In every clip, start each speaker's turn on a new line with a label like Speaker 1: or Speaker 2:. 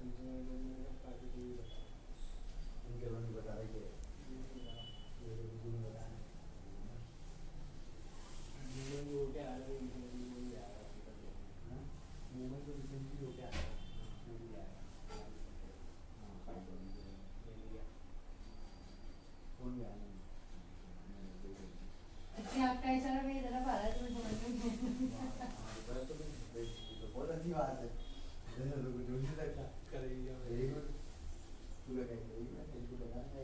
Speaker 1: उनके बारे में बता रहे थे।
Speaker 2: आपका इशारा मेरी तरफ आ रहा है, तुम्हें समझ में
Speaker 1: बहुत अच्छी बात है। ढूंढने लगता करेगी वेरी गुड। तू क्या कहेगी? मैं इनको बताना है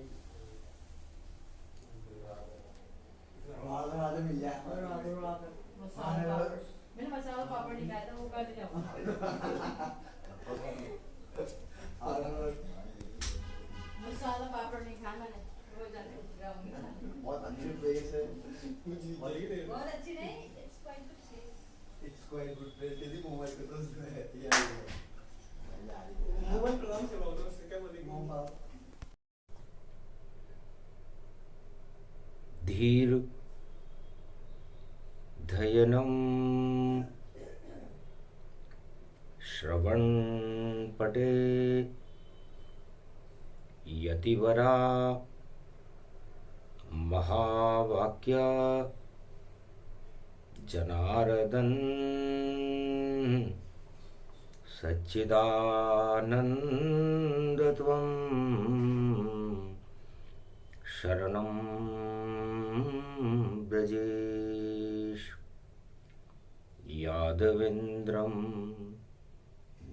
Speaker 1: वहाँ मिल जाए।
Speaker 2: मैंने मसाला पापड़ निकाला था, वो कर दिया। मसाला पापड़ नहीं खाना मैंने, वो जाने
Speaker 1: बहुत अच्छी प्लेस है।
Speaker 2: बहुत अच्छी नहीं, it's quite good place.
Speaker 1: It's quite good place. किसी मोबाइल को तो उसमें है यार। मोबाइल प्रणाम से बोलो, उससे क्या बोलेंगे?
Speaker 3: धीर धयनं श्रवण पटे यतिवरा महावाक्य जनार्दन सच्चिदानन्दत्वं शरणं ब्रजेश। यादवेन्द्रं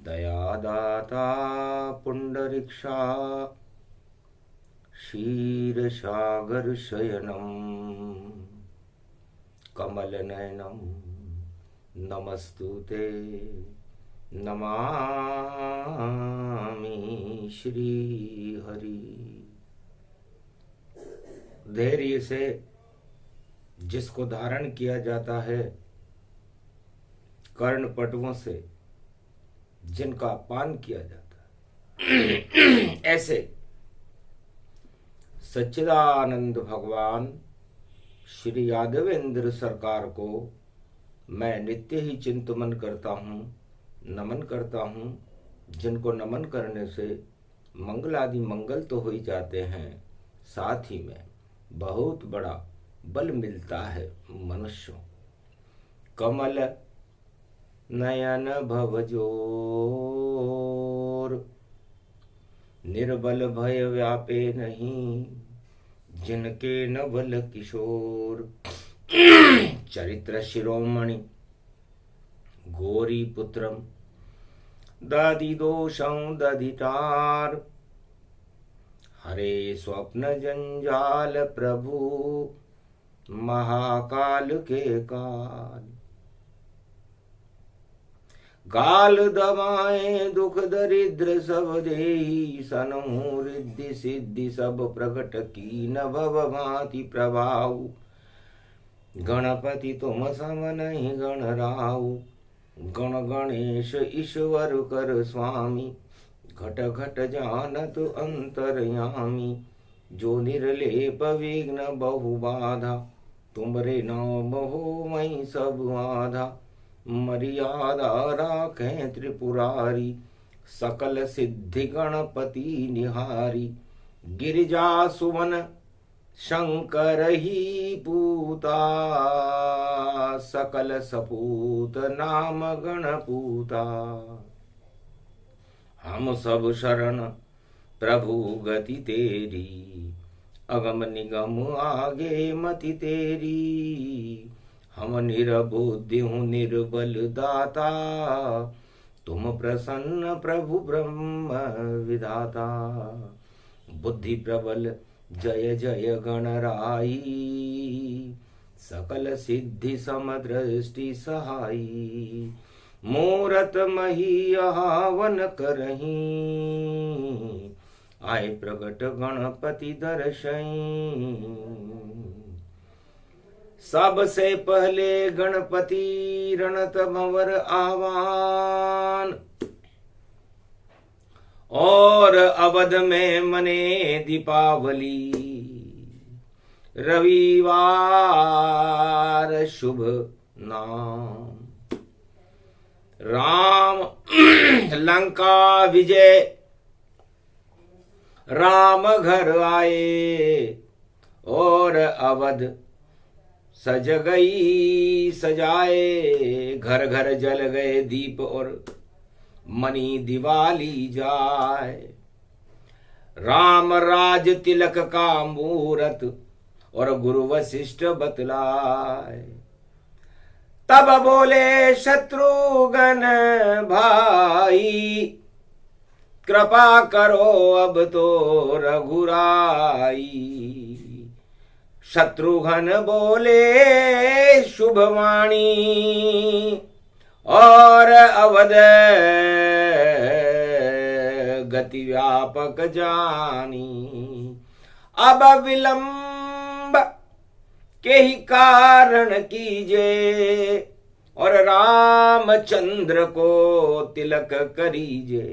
Speaker 3: दयादाता पुंडरीक्षा क्षीरसागरशयनं कमलनयनं नमस्तुते नमामि श्रीहरि। धैर्य से जिसको धारण किया जाता है, कर्ण पटुओं से जिनका पान किया जाता है, ऐसे सच्चिदानंद भगवान श्री यादवेंद्र सरकार को मैं नित्य ही चिंतन करता हूँ, नमन करता हूँ, जिनको नमन करने से मंगलादि मंगल तो हो ही जाते हैं, साथ ही में बहुत बड़ा बल मिलता है मनुष्यों। कमल नयन भवजोर निर्बल भय व्यापे नहीं, जिनके न बल किशोर। चरित्र शिरोमणि गौरी पुत्रम दादी दोषं दधितार, हरे स्वप्न जंजाल प्रभु महाकाल के काल। गाल दबाए दुख दरिद्र सब देहि, सनहु रिद्धि सिद्धि सब प्रकट की न भव भांति प्रभाव। गणपति तुम सम नहीं गण राहु, गण गणेश ईश्वर कर स्वामी। घट घट जानत अंतरयामी, जो निर्लेप विघ्न बहु बाधा। तुमरे नाम हो मई सब आधा, मर्यादा राखें त्रिपुरारी। सकल सिद्धि गणपति निहारी, गिरिजा सुवन शंकर ही पूता। सकल सपूत नाम गणपूता। हम सब शरण प्रभु गति तेरी, अगम निगम आगे मति तेरी। हम निरबुद्धि हूँ निर्बल दाता, तुम प्रसन्न प्रभु ब्रह्म विधाता। बुद्धि प्रबल जय जय गणराई, सकल सिद्धि समदृष्टि सहाई। मूरत मही आवन करही, आए प्रगट गणपति दर्शई। सबसे पहले गणपति रणत भंवर आह्वान, और अवध में मने दीपावली। रविवार शुभ नाम, राम लंका विजय राम घर आए और अवध सज गई सजाए। घर घर जल गए दीप और मनी दिवाली जाए। राम राज तिलक का मूरत और गुरु वशिष्ठ बतलाए। तब बोले शत्रुघ्न भाई कृपा करो अब तो रघुराई। शत्रुघ्न बोले शुभवाणी और अवध गति व्यापक जानी। अब विलंब के ही कारण कीजे और रामचंद्र को तिलक करीजे।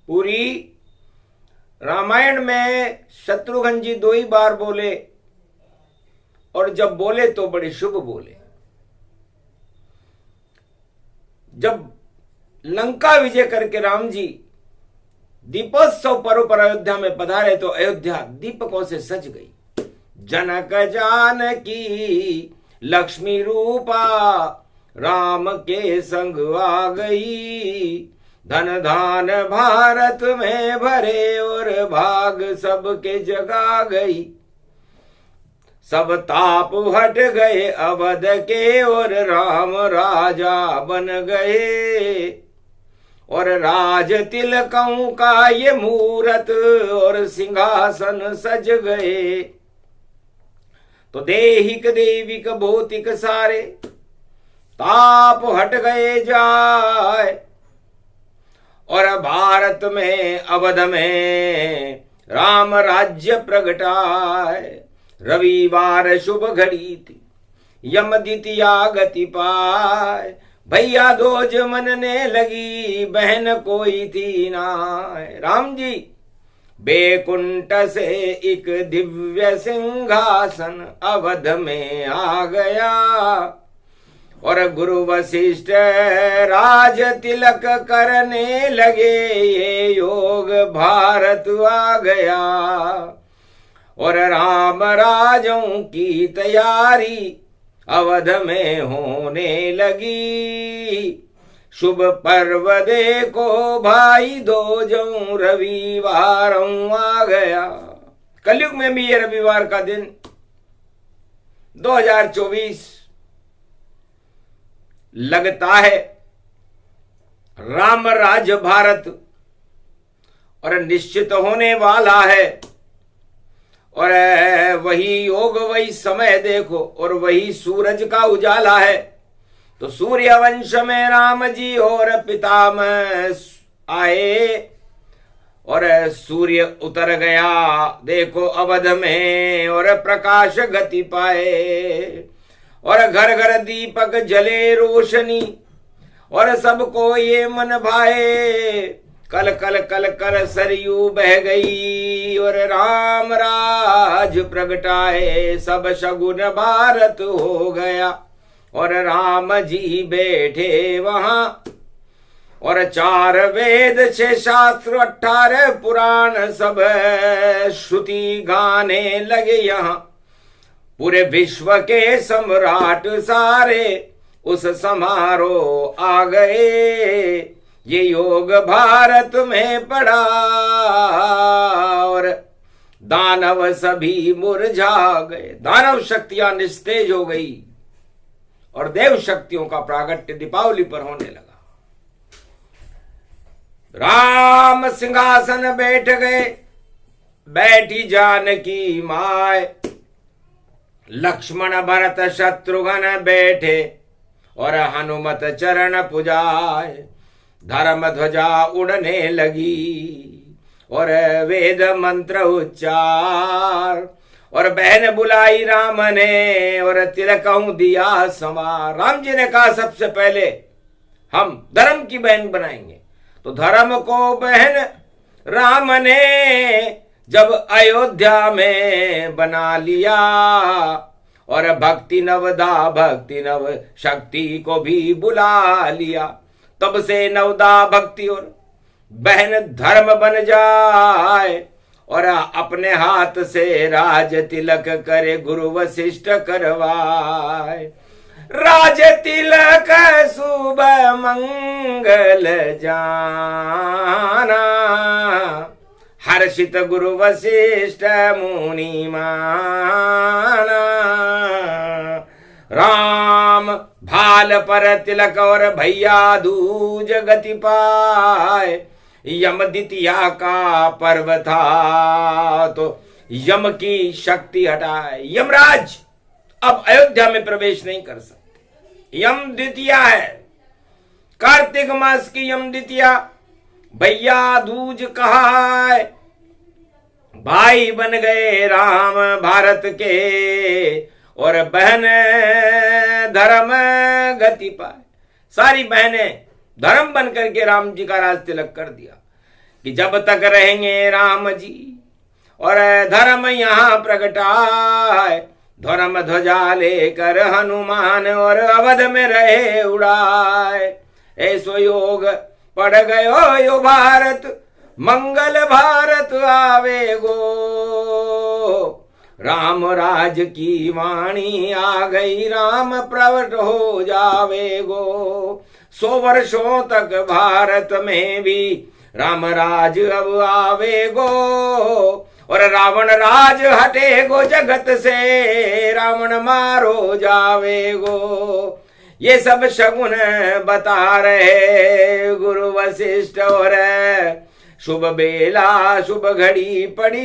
Speaker 3: पूरी रामायण में शत्रुघ्न जी 2 ही बार बोले और जब बोले तो बड़े शुभ बोले। जब लंका विजय करके राम जी दीपोत्सव पर्व पर अयोध्या में पधारे तो अयोध्या दीपकों से सज गई। जनक जानकी लक्ष्मी रूपा राम के संग आ गई। धन धान भारत में भरे और भाग सबके जगा गई। सब ताप हट गए अवध के और राम राजा बन गए। और राज तिलकों का ये मूरत और सिंहासन सज गए। तो देहिक देविक भौतिक सारे ताप हट गए जाए। और भारत में अवध में राम राज्य प्रगटाए। रविवार शुभ घड़ी थी यम द्वितीया गति पाए। भैया दोज मनने लगी बहन कोई थी ना। राम जी बैकुंठ से एक दिव्य सिंहासन अवध में आ गया। और गुरु वशिष्ठ राज तिलक करने लगे। ये योग भारत आ गया। और राम राजों की तैयारी अवध में होने लगी। शुभ पर्व देखो भाई दोजों रविवारों आ गया। कलयुग में भी ये रविवार का दिन 2024 लगता है। राम राज्य भारत और निश्चित होने वाला है। और वही योग वही समय देखो और वही सूरज का उजाला है। तो सूर्य वंश में राम जी और पितामह आए। और सूर्य उतर गया देखो अवध में और प्रकाश गति पाए। और घर घर दीपक जले रोशनी और सबको ये मन भाए। कल कल कल कर सरयू बह गई और राम राज प्रगटाए। सब शगुन भारत हो गया और राम जी बैठे वहां। और 4 वेद 6 शास्त्र 18 पुराण सब श्रुति गाने लगे यहाँ। पूरे विश्व के सम्राट सारे उस समारोह आ गए। ये योग भारत में पड़ा और दानव सभी मुरझा गए। दानव शक्तियां निस्तेज हो गई और देव शक्तियों का प्रागट्य दीपावली पर होने लगा। राम सिंहासन बैठ गए। बैठी जानकी माय। लक्ष्मण भरत शत्रुघ्न बैठे और हनुमत चरण पुजाए। धर्म ध्वजा उड़ने लगी और वेद मंत्र उच्चार। और बहन बुलाई राम ने और तिलकों दिया संवार। राम जी ने कहा सबसे पहले हम धर्म की बहन बनाएंगे। तो धर्म को बहन राम ने जब अयोध्या में बना लिया। और भक्ति नव शक्ति को भी बुला लिया। तब से नवदा भक्ति और बहन धर्म बन जाए, और अपने हाथ से राज तिलक करे गुरु वशिष्ठ करवाए। राज तिलक शुभ मंगल जाना, हर्षित गुरु वशिष्ठ मुनि माना। राम भाल पर तिलक और भैया दूज गति पाए, यम द्वितीया का पर्व था तो यम की शक्ति हटाए। यमराज अब अयोध्या में प्रवेश नहीं कर सकते। यम द्वितीया है, कार्तिक मास की यम द्वितीया। भैया दूज कहा है, भाई बन गए राम भारत के, और बहन धर्म गति पाए। सारी बहनें धर्म बन करके राम जी का राज तिलक कर दिया कि जब तक रहेंगे राम जी और धर्म यहाँ प्रगटाए। धर्म ध्वजा लेकर हनुमान और अवध में रहे उड़ाए। ऐसो योग पड़ गयो यो भारत, मंगल भारत आवे गो। राम राज की वाणी आ गई, राम प्रकट हो जावे गो। 100 वर्षों तक भारत में भी राम राज अब आवे गो, और रावण राज हटे गो जगत से, रावण मारो जावे गो। ये सब शगुन बता रहे गुरु वशिष्ठ, और शुभ बेला शुभ घड़ी पड़ी,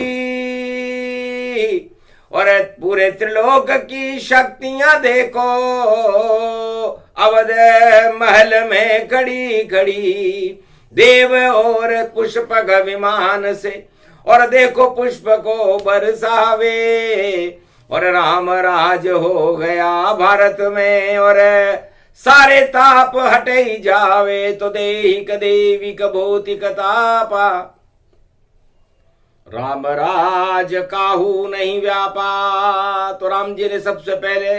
Speaker 3: और पूरे त्रिलोक की शक्तियां देखो अवध महल में खड़ी खड़ी। देव और पुष्पक विमान से, और देखो पुष्प को बरसावे, और राम राज हो गया भारत में, और सारे ताप हटे ही जावे। तो देहिक देविक भौतिक तापा, राम राज काहू नहीं व्यापा। तो राम जी ने सबसे पहले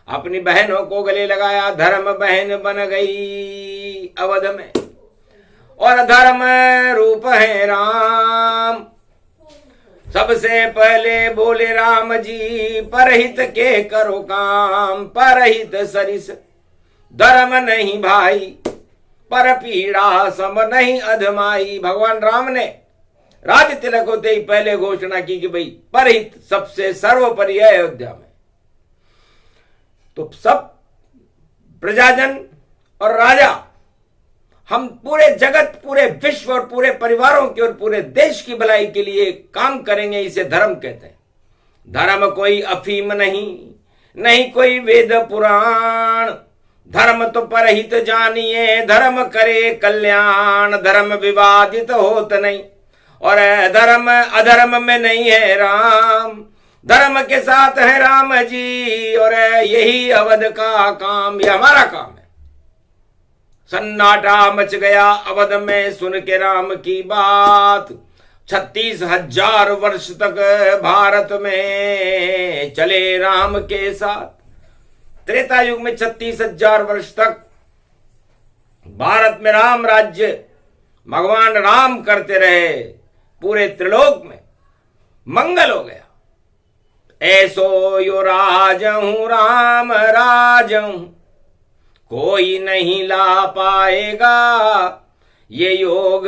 Speaker 3: अपनी बहनों को गले लगाया। धर्म बहन बन गई अवध में, और धर्म रूप है राम। सबसे पहले बोले राम जी, परहित के करो काम, परहित सरिस धर्म नहीं भाई, पर पीड़ा सम नहीं अधमाई। भगवान राम ने राज तिलक होते ही पहले घोषणा की कि भाई परहित सबसे सर्वोपरि है अयोध्या में। तो सब प्रजाजन और राजा, हम पूरे जगत, पूरे विश्व और पूरे परिवारों की और पूरे देश की भलाई के लिए काम करेंगे। इसे धर्म कहते हैं। धर्म कोई अफीम नहीं, नहीं कोई वेद पुराण। धर्म तो परहित जानिए, धर्म करे कल्याण। धर्म विवादित होत नहीं, और धर्म अधर्म में नहीं है राम। धर्म के साथ है राम जी, और यही अवध का काम, ये हमारा काम है। सन्नाटा मच गया अवध में सुन के राम की बात। 36,000 वर्ष तक भारत में चले राम के साथ। त्रेता युग में 36,000 वर्ष तक भारत में राम राज्य भगवान राम करते रहे। पूरे त्रिलोक में मंगल हो गया। ऐसो यो राजहूं राम राजहूं, कोई नहीं ला पाएगा। ये योग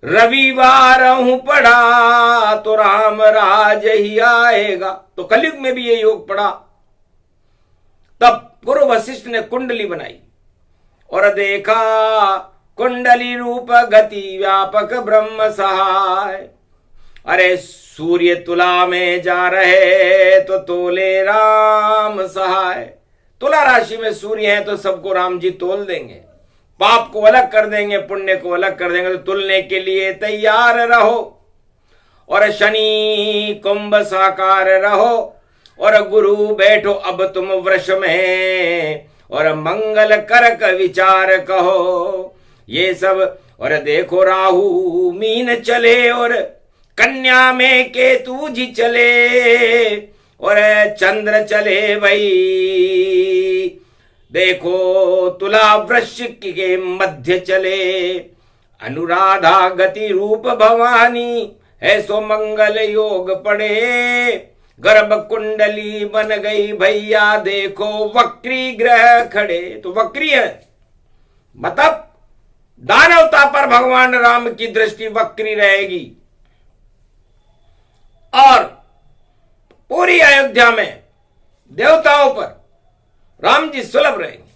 Speaker 3: रविवार हूं पढ़ा, तो राम राज ही आएगा। तो कलयुग में भी ये योग पढ़ा। तब गुरु वशिष्ठ ने कुंडली बनाई और देखा कुंडली रूप गति व्यापक ब्रह्म सहाय। अरे सूर्य तुला में जा रहे तो तोले राम सहाय। तुला राशि में सूर्य है तो सबको राम जी तोल देंगे, पाप को अलग कर देंगे, पुण्य को अलग कर देंगे। तो तुलने के लिए तैयार रहो। और शनि कुंभ साकार रहो, और गुरु बैठो अब तुम वृष में, और मंगल करक विचार कहो। ये सब और देखो राहु मीन चले, और कन्या में केतु जी चले, और चंद्र चले भाई देखो तुला वृश्चिक के मध्य चले, अनुराधा गति रूप भवानी, ऐसो मंगल योग पड़े। गर्भ कुंडली बन गई भैया, देखो वक्री ग्रह खड़े। तो वक्री है मतलब दानवता पर भगवान राम की दृष्टि वक्री रहेगी और पूरी अयोध्या में देवताओं पर राम जी सुलभ रहेंगे।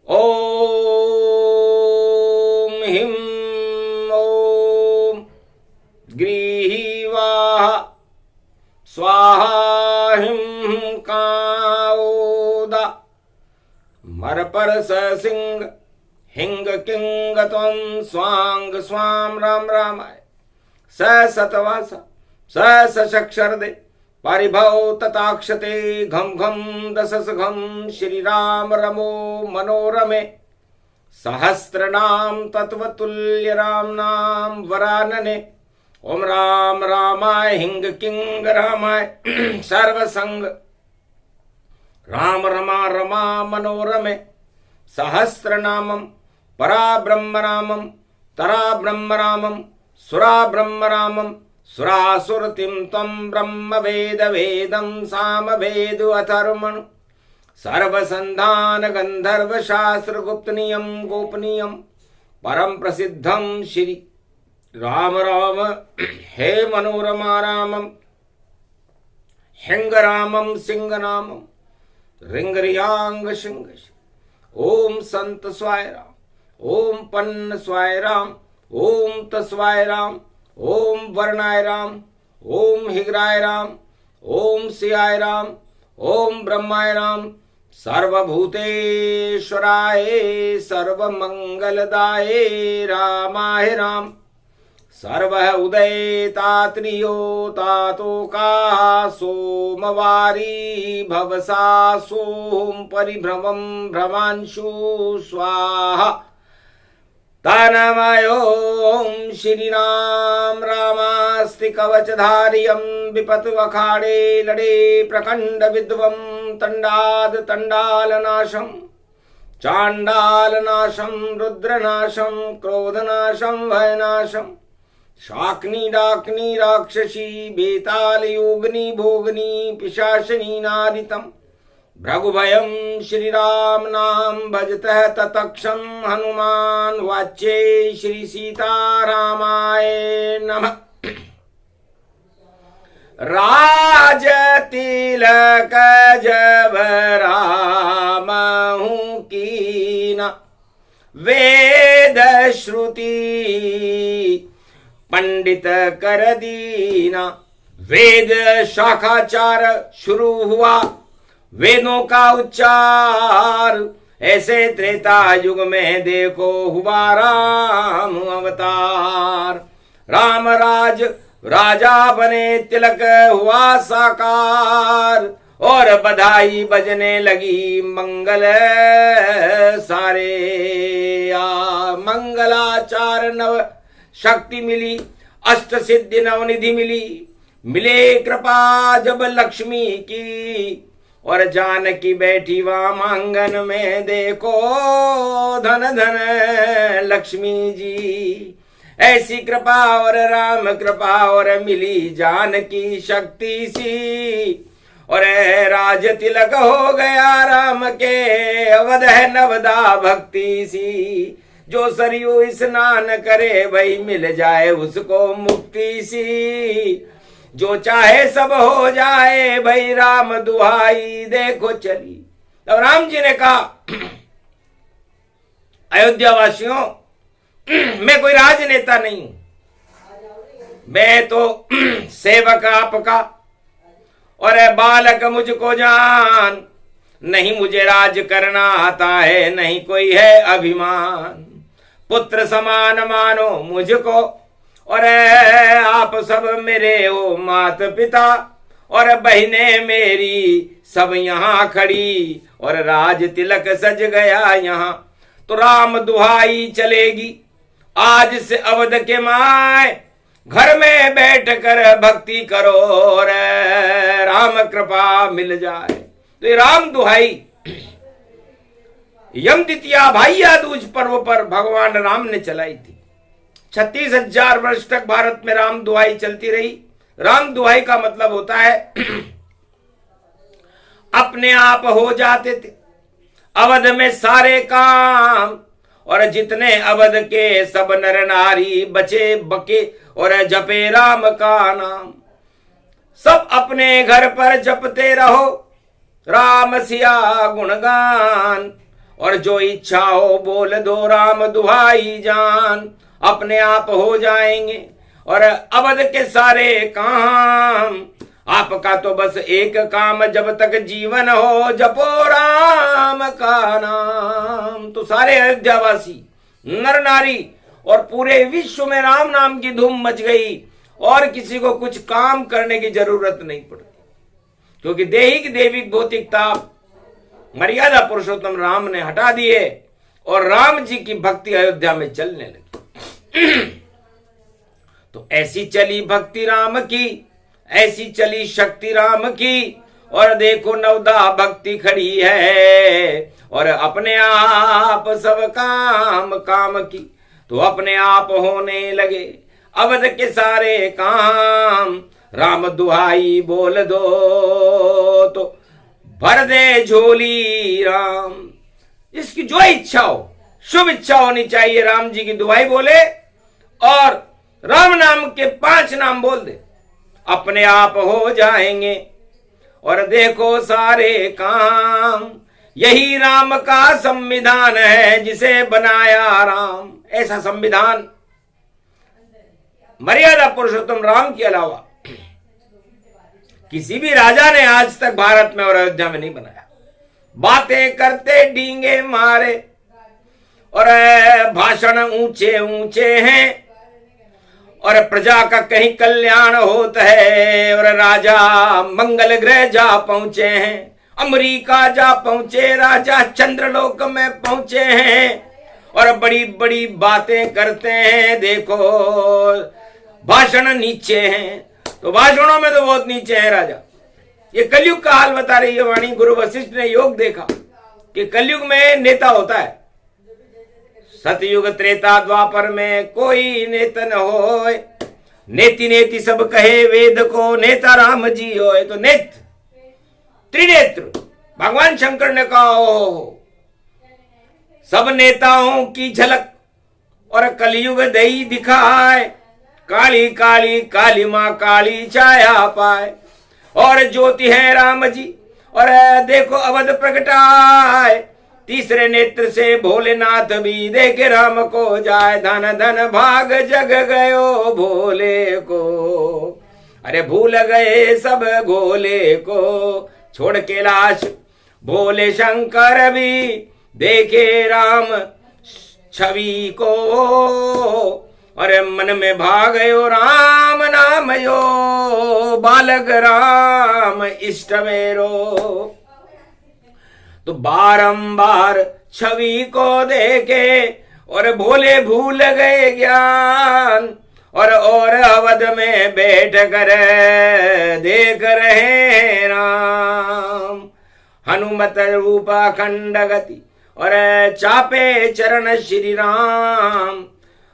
Speaker 3: ओम हिम ओम ग्रीवाहा स्वाहा हिम काओदा मर पर सिंह हिंग किंग त्वं स्वांग स्वाम राम रामाय स सतवासा स सक्षरदे परिभव तताक्षते घम घम दशस घम श्री राम रमो मनोरमे सहस्रनाम तत्वतुल्य राम नाम वरानने। ओम राम रामाय हिंग किंग रामाय सर्वसंग राम रमा रमा मनोरमे सहस्रनामम परा ब्रह्म रामम तरा ब्रह्म रामम सुरा ब्रह्म रामम सुरासुरतिम तम ब्रह्म वेद वेदम साम वेद अथर्मण सर्वसंधान गंधर्व शास्त्र गुप्त नियम गोपनीयम परम प्रसिद्धम श्री राम राम हे मनोरमा रामम हिंग रामम सिंह नामम रिंग रियांग सिंह। ओम संत स्वाय राम, ओम पन्न स्वाय राम, ओम तस्वाय राम, ओम वर्णाय राम, ओम हिग्राय राम, ओम सियाय राम, ओम ब्रह्माय राम, सर्वभूतेश्वराय सर्वमंगलदाय रामाय राम। सर्व उदय तात्रियो तातोका सोमवारी भवसा सोम परिभ्रमं भ्रमांशु स्वाहा तानमयों श्री राम रामास्ति कवचधारियं विपत अखाड़े लड़े प्रखंड विद्वं तंडाद तंडालनाशं चांडालनाशं रुद्रनाशं क्रोधनाशं भयनाशं शाक्नी डाक्नी राक्षसी बेताल योगनी भोगनी पिशाचिनी नारितम भृगुभयं श्री राम नाम भजतः ततक्षं हनुमान वाच्ये श्री सीतारामाय नमः। राज तिलक जब रामहु कीना वेद श्रुति पंडित कर दीना। वेद शाखाचार शुरू हुआ, वेदों का उच्चार, ऐसे त्रेता युग में देखो हुआ राम अवतार। राम राज राजा बने तिलक हुआ साकार, और बधाई बजने लगी मंगल सारे। मंगलाचार नव शक्ति मिली, अष्ट सिद्धि नवनिधि मिली, मिले कृपा जब लक्ष्मी की, और जानकी बैठी वाम आंगन में देखो धन धन लक्ष्मी जी। ऐसी कृपा और राम कृपा और मिली जानकी शक्ति सी, और राज तिलक हो गया राम के अवध है नवदा भक्ति सी। जो सरयू स्नान करे भाई मिल जाए उसको मुक्ति सी, जो चाहे सब हो जाए भाई राम दुहाई देखो चली। तब राम जी ने कहा अयोध्या वासियों, मैं कोई राजनेता नहीं हूं, मैं तो सेवक आपका, और बालक मुझको जान, नहीं मुझे राज करना आता है, नहीं कोई है अभिमान। पुत्र समान मानो मुझको, और आप सब मेरे हो मात पिता, और बहने मेरी सब यहाँ खड़ी, और राज तिलक सज गया यहाँ। तो राम दुहाई चलेगी आज से अवध के माय, घर में बैठ कर भक्ति करो और राम कृपा मिल जाए। तो ये राम दुहाई यम द्वितीया भाइया दूज पर्व पर भगवान राम ने चलाई थी। 36,000 वर्ष तक भारत में राम दुहाई चलती रही। राम दुहाई का मतलब होता है अपने आप हो जाते थे अवध में सारे काम, और जितने अवध के सब नर नारी बचे बके और जपे राम का नाम। सब अपने घर पर जपते रहो राम सिया गुणगान, और जो इच्छा हो बोल दो राम दुहाई जान। अपने आप हो जाएंगे और अवध के सारे काम। आपका तो बस एक काम जब तक जीवन हो, जपो राम का नाम। तो सारे अयोध्यावासी नर नारी और पूरे विश्व में राम नाम की धूम मच गई और किसी को कुछ काम करने की जरूरत नहीं पड़ती, क्योंकि देहिक देविक भौतिक ताप मर्यादा पुरुषोत्तम राम ने हटा दिए और राम जी की भक्ति अयोध्या में चलने लगी। तो ऐसी चली भक्ति राम की, ऐसी चली शक्ति राम की, और देखो नवदा भक्ति खड़ी है और अपने आप सब काम काम की। तो अपने आप होने लगे अवध के सारे काम। राम दुहाई बोल दो तो भर दे झोली राम। इसकी जो इच्छा हो, शुभ इच्छा होनी चाहिए, राम जी की दुहाई बोले और राम नाम के 5 नाम बोल दे, अपने आप हो जाएंगे और देखो सारे काम। यही राम का संविधान है जिसे बनाया राम। ऐसा संविधान मर्यादा पुरुषोत्तम राम के अलावा किसी भी राजा ने आज तक भारत में और अयोध्या में नहीं बनाया। बातें करते डींगे मारे और भाषण ऊंचे ऊंचे हैं और प्रजा का कहीं कल्याण होता है, और राजा मंगल ग्रह जा पहुंचे हैं, अमेरिका जा पहुंचे, राजा चंद्रलोक में पहुंचे हैं और बड़ी बड़ी बातें करते हैं। देखो भाषण नीचे हैं, तो भाषणों में तो बहुत नीचे है राजा। ये कलयुग का हाल बता रही है वाणी। गुरु वशिष्ठ ने योग देखा कि कलयुग में नेता होता है, सतयुग त्रेता द्वापर में कोई नेता न होए। नेति नेति सब कहे वेद को, नेता राम जी होए। तो नेत्र त्रिनेत्र भगवान शंकर ने कहा हो सब नेताओं की झलक और कलयुग दई दिखाए। काली काली काली मां काली छाया पाए, और ज्योति है राम जी और देखो अवध प्रगटाए। तीसरे नेत्र से भोलेनाथ भी देखे राम को जाए। धन धन भाग जग गयो भोले को, अरे भूल गए सब गोले को। छोड़ के लाश भोले शंकर भी देखे राम छवि को, अरे मन में भागयो राम नाम यो बालक राम इष्ट मेरो। तो बारंबार छवि को देखे और भोले भूल गए ज्ञान, और अवध में बैठ कर देख रहे राम। हनुमत रूप अखंड गति और चापे चरण श्री राम,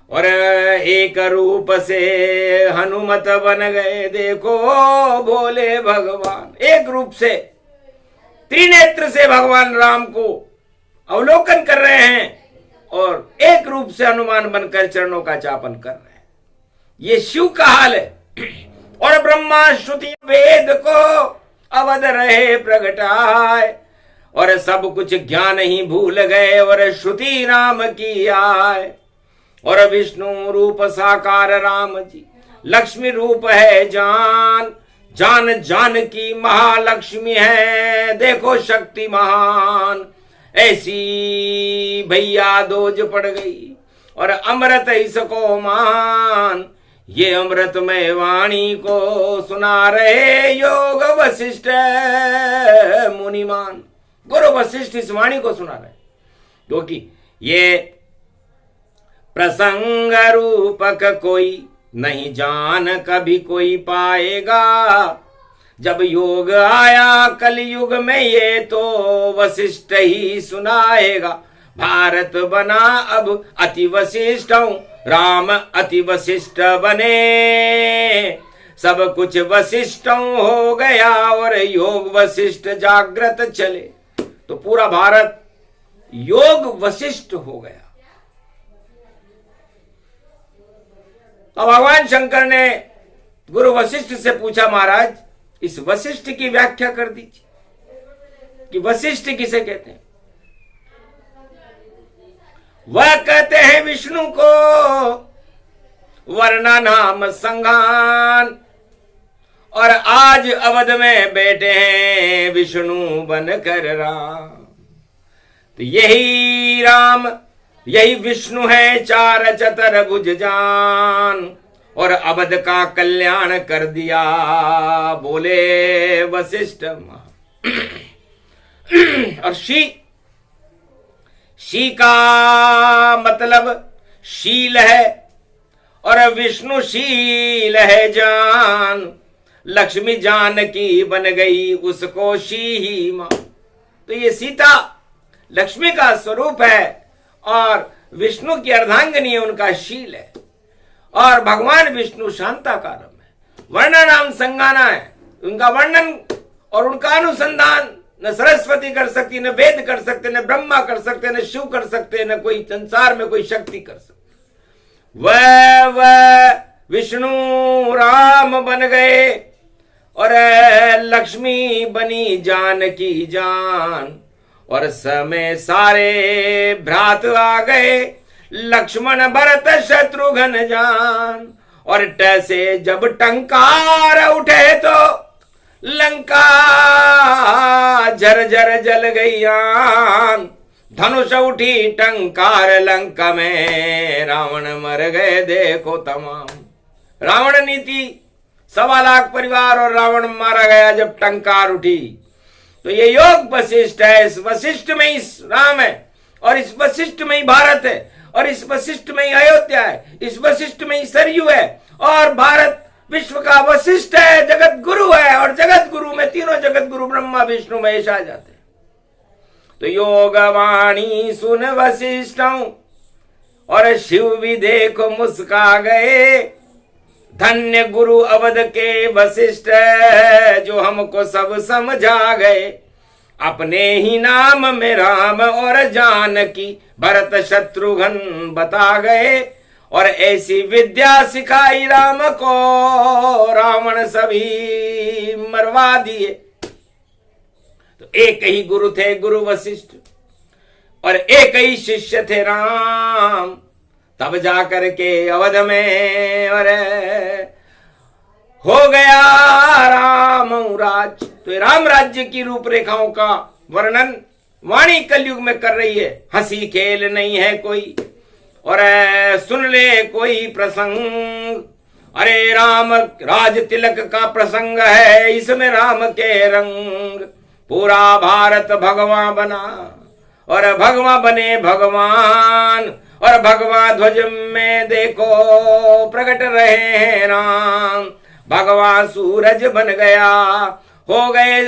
Speaker 3: और एक रूप से हनुमत बन गए। देखो भोले भगवान एक रूप से, त्रिनेत्र से भगवान राम को अवलोकन कर रहे हैं और एक रूप से हनुमान बनकर चरणों का चापन कर रहे हैं। ये शिव का हाल है। और ब्रह्मा श्रुति वेद को अवध रहे प्रगटाए, और सब कुछ ज्ञान ही भूल गए और श्रुति राम की आए। और विष्णु रूप साकार राम जी, लक्ष्मी रूप है जान। जान जान की महालक्ष्मी है, देखो शक्ति महान। ऐसी भैया दोज पड़ गई और अमृत इसको मान। ये अमृतमय वाणी को सुना रहे योग वशिष्ठ मुनिमान। गुरु वशिष्ठ इस वाणी को सुना रहे, क्योंकि ये प्रसंग रूपक कोई नहीं जान कभी कोई पाएगा। जब योग आया कलयुग में ये तो वशिष्ठ ही सुनाएगा। भारत बना अब अति वशिष्ठ, राम अति वशिष्ठ बने। सब कुछ वशिष्ठ हो गया और योग वशिष्ठ जागृत चले। तो पूरा भारत योग वशिष्ठ हो गया। तो भगवान शंकर ने गुरु वशिष्ठ से पूछा, महाराज इस वशिष्ठ की व्याख्या कर दीजिए कि वशिष्ठ किसे कहते हैं। वह कहते हैं विष्णु को वर्णा नाम संघान, और आज अवध में बैठे हैं विष्णु बनकर राम। तो यही राम यही विष्णु है, चार चतर भुज जान, और अवध का कल्याण कर दिया, बोले वशिष्ठ। और शी का मतलब शील है, और विष्णु शील है जान। लक्ष्मी जानकी बन गई उसको शी ही मां। तो ये सीता लक्ष्मी का स्वरूप है और विष्णु की अर्धांगिनी उनका शील है, और भगवान विष्णु शांताकारम है। वर्णा नाम संगाना है, उनका वर्णन और उनका अनुसंधान न सरस्वती कर सकती, न वेद कर सकते, न ब्रह्मा कर सकते, न शिव कर सकते, न कोई संसार में कोई शक्ति कर सकती। वह विष्णु राम बन गए और लक्ष्मी बनी जानकी जान, और समय सारे भ्रात आ गए, लक्ष्मण भरत शत्रुघ्न जान। और टैसे जब टंकार उठे तो लंका झरझर जल गई आन। धनुष उठी टंकार लंका में, रावण मर गए देखो तमाम। रावण नीति 1.25 लाख परिवार और रावण मारा गया जब टंकार उठी। तो ये योग वशिष्ठ है। इस वशिष्ठ में ही राम है, और इस वशिष्ठ में ही भारत है, और इस वशिष्ठ में ही अयोध्या है, इस वशिष्ठ में ही सरयू है, और भारत विश्व का वशिष्ठ है, जगत गुरु है। और जगत गुरु में तीनों जगत गुरु ब्रह्मा विष्णु महेश आ जाते हैं। तो योगवाणी सुन वशिष्ठों, और शिव भी देखो मुस्का गए। धन्य गुरु अवध के वशिष्ठ, जो हमको सब समझा गए। अपने ही नाम में राम और जानकी भरत शत्रुघ्न बता गए, और ऐसी विद्या सिखाई राम को, रावण सभी मरवा दिए। तो एक ही गुरु थे गुरु वशिष्ठ, और एक ही शिष्य थे राम। तब जाकर के अवध में और हो गया राम राज। तो राम राज्य की रूपरेखाओं का वर्णन वाणी कलयुग में कर रही है। हंसी खेल नहीं है कोई, और सुन ले कोई प्रसंग। अरे राम राज तिलक का प्रसंग है, इसमें राम के रंग। पूरा भारत भगवान बना, और भगवान बने भगवान, और भगवान ध्वज में देखो प्रकट रहे हैं राम। भगवान सूरज बन गया, हो गए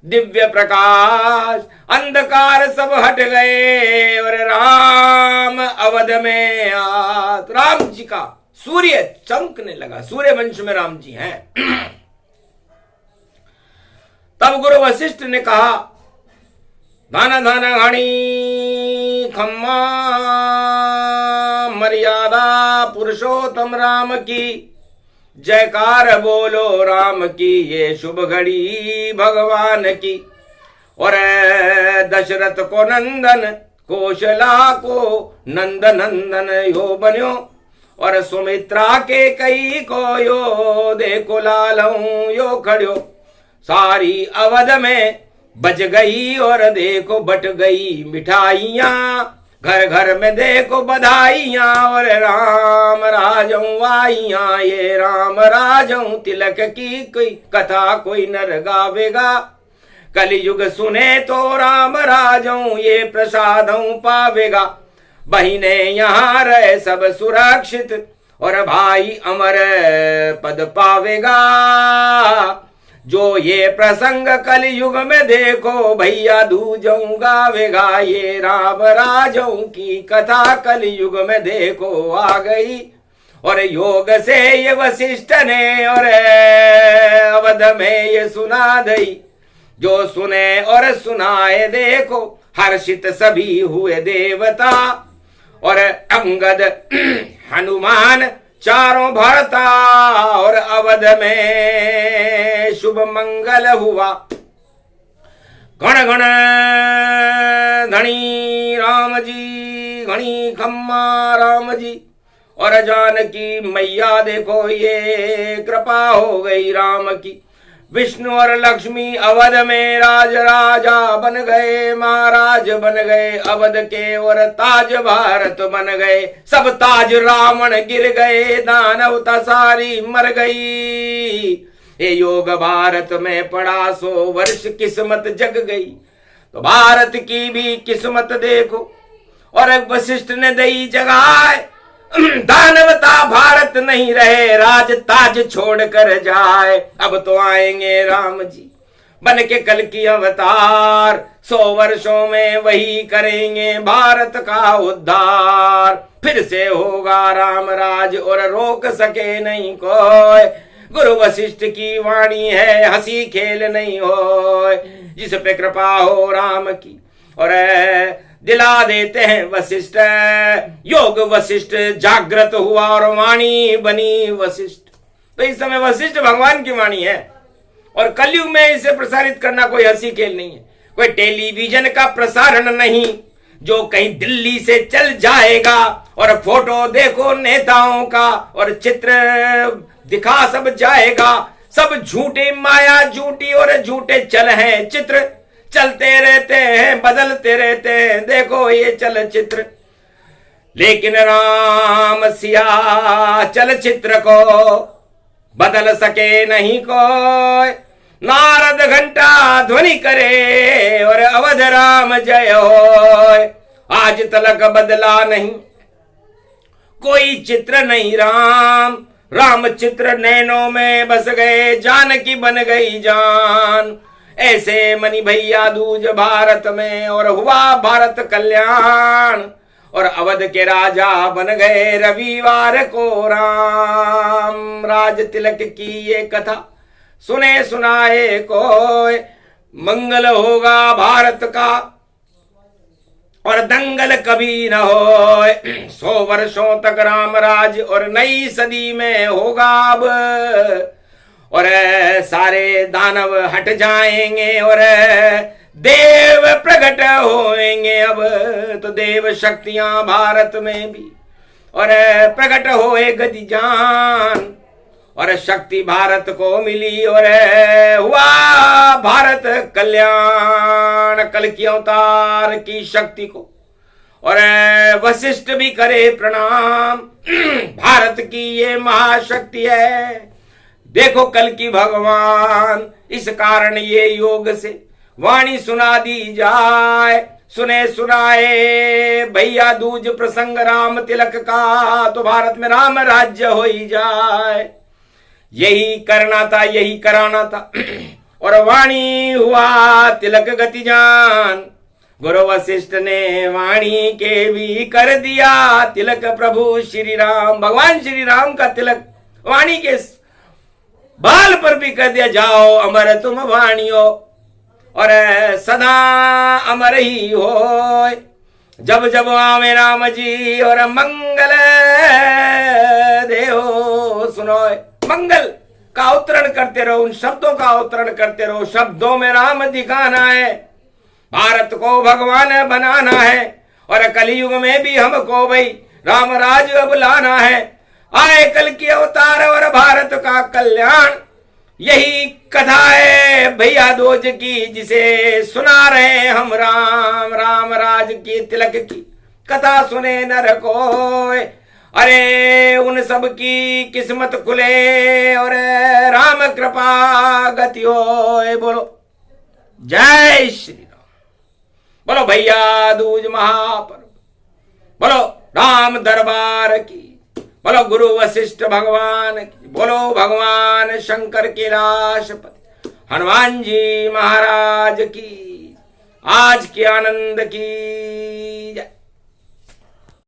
Speaker 3: दिव्य प्रकाश, अंधकार सब हट गए, और राम अवध में आ। तो राम जी का सूर्य चमकने लगा। सूर्य वंश में राम जी हैं। तब गुरु वशिष्ठ ने कहा, धन धन घड़ी खम्मा मर्यादा पुरुषोत्तम राम की। जयकार बोलो राम की, ये शुभ घड़ी भगवान की। और दशरथ को नंदन, कौशला को नंद नंदन यो बन्यो। और सुमित्रा के कई को यो देखो लालऊ यो खड़ो। सारी अवध में बज गई और देखो बट गई मिठाइयां। घर घर में देखो बधाइयां, और राम राजऊ आइयां। ये राम राजऊ तिलक की कोई कथा कोई नर गावेगा। कलयुग सुने तो राम राजऊ ये प्रसादऊ पावेगा। बहिने यहाँ रहे सब सुरक्षित, और भाई अमर पद पावेगा। जो ये प्रसंग कल युग में देखो, भैया दूजों गावेगा ये राम राजों की कथा कल युग में देखो आ गई। और योग से ये वशिष्ठ ने और अवध में ये सुना दई, जो सुने और सुनाए देखो हर्षित सभी हुए देवता। और अंगद हनुमान चारों भरता, और अवध में शुभ मंगल हुआ। गण गण धनी राम जी, घनी खम्मा राम जी। और जानकी मैया देखो ये कृपा हो गई राम की। विष्णु और लक्ष्मी अवध में राज राजा बन गए, महाराज बन गए अवध के, और ताज भारत बन गए। सब ताज रावण गिर गए, दानव तसारी मर गई। ये योग भारत में पड़ा 100 वर्ष किस्मत जग गई। तो भारत की भी किस्मत देखो, और वशिष्ठ ने दई जगाए। दानवता भारत नहीं रहे, राज ताज छोड़ कर जाए। अब तो आएंगे राम जी बन के कल की अवतार, 100 वर्षों में वही करेंगे भारत का उद्धार। फिर से होगा राम राज और रोक सके नहीं कोई। गुरु वशिष्ठ की वाणी है, हंसी खेल नहीं हो। जिस पे कृपा हो राम की और दिला देते हैं वशिष्ठ। योग वशिष्ठ जागृत हुआ और वाणी बनी वशिष्ठ। तो इस समय वशिष्ठ भगवान की वाणी है, और कलयुग में इसे प्रसारित करना कोई हंसी खेल नहीं है, कोई टेलीविजन का प्रसारण नहीं जो कहीं दिल्ली से चल जाएगा और फोटो देखो नेताओं का और चित्र दिखा सब जाएगा। सब झूठे माया झूठी और झूठे चल हैं चित्र, चलते रहते हैं बदलते रहते हैं, देखो ये चलचित्र। लेकिन राम सिया चलचित्र को बदल सके नहीं कोई। नारद घंटा ध्वनि करे और अवध राम जय होय। आज तलक बदला नहीं कोई चित्र नहीं राम, राम चित्र नैनों में बस गए, जानकी बन गई जान। ऐसे मनी भैया दूज भारत में और हुआ भारत कल्याण, और अवध के राजा बन गए रविवार को राम। राज तिलक की ये कथा सुने सुनाए कोई, मंगल होगा भारत का और दंगल कभी न हो। 100 वर्षों तक राम राज और नई सदी में होगा अब, और सारे दानव हट जाएंगे और देव प्रकट होएंगे। अब तो देव शक्तियां भारत में भी और प्रकट होए गति जान, और शक्ति भारत को मिली और हुआ भारत कल्याण। कल की अवतार की शक्ति को और वशिष्ठ भी करे प्रणाम, भारत की ये महाशक्ति है। देखो कल की भगवान, इस कारण ये योग से वाणी सुना दी जाए। सुने सुनाए भैया दूज प्रसंग राम तिलक का, तो भारत में राम राज्य हो ही जाए। यही करना था, यही कराना था, और वाणी हुआ तिलक गति जान। गुरु वशिष्ठ ने वाणी के भी कर दिया तिलक, प्रभु श्री राम भगवान श्री राम का तिलक वाणी के बाल पर भी कर दिया। जाओ अमर तुम वाणियो और सदा अमर ही हो। जब जब आवे राम जी और मंगल देहो सुनो। मंगल का अवतरण करते रहो, उन शब्दों का अवतरण करते रहो। शब्दों में राम दिखाना है, भारत को भगवान बनाना है, और कलयुग में भी हमको भाई राम राज अब लाना है। आए कल की अवतार और भारत का कल्याण, यही कथा है भैया दूज की, जिसे सुना रहे हम राम। राम राज की तिलक की कथा सुने नर कोय, अरे उन सब की किस्मत खुले और राम कृपा गति होए। बोलो जय श्री राम, बोलो भैया दूज महापर्व, बोलो राम दरबार की, बोलो गुरु वशिष्ठ भगवान की, बोलो भगवान शंकर के राष्ट्रपति हनुमान जी महाराज की, आज के आनंद की जय।